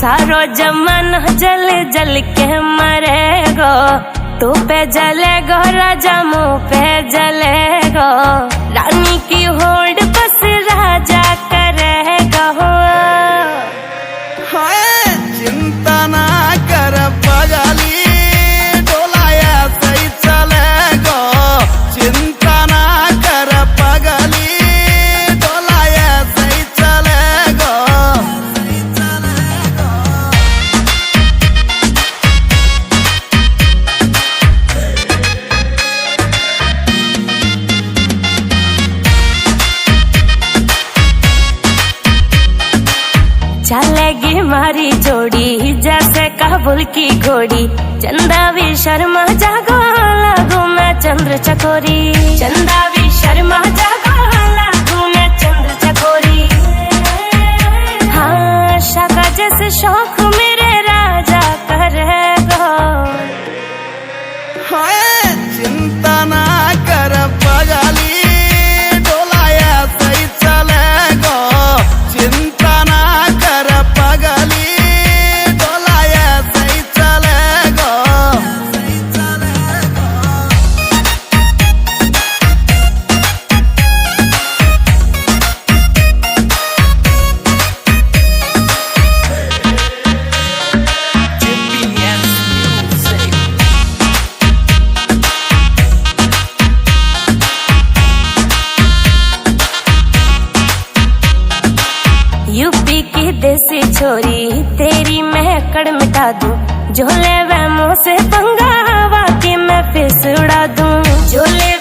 सारो जमाना जल जल के मरेगो, तू पे जलेगो राजा मुँह पे जलेगो, रानी की होड़ बस राजा करेगा। चिंता ना कर पगली, डोलाया सही चलेगो, चिंता ना कर पगली, डोलाया सही चलेगो। चलेगी मारी जोड़ी जैसे काबुल की घोड़ी, चंदा भी शर्मा जागो लागू मैं चंद्र चकोरी, चंदा भी शर्मा जागो लागू मैं चंद्र चकोरी। हाँ शाका जैसे शौक मेरे राजा करेगो। चिंता ना कर पगली, डोलाया सही चलेगो, चिंता ना कर पगली, डोलाया सही चलेगो। यूपी की देसी छोरी तेरी महकड़ मिटा दूं, झोले वह मुँह से पंगा हवा की मैं फिस उड़ा दूं, झोले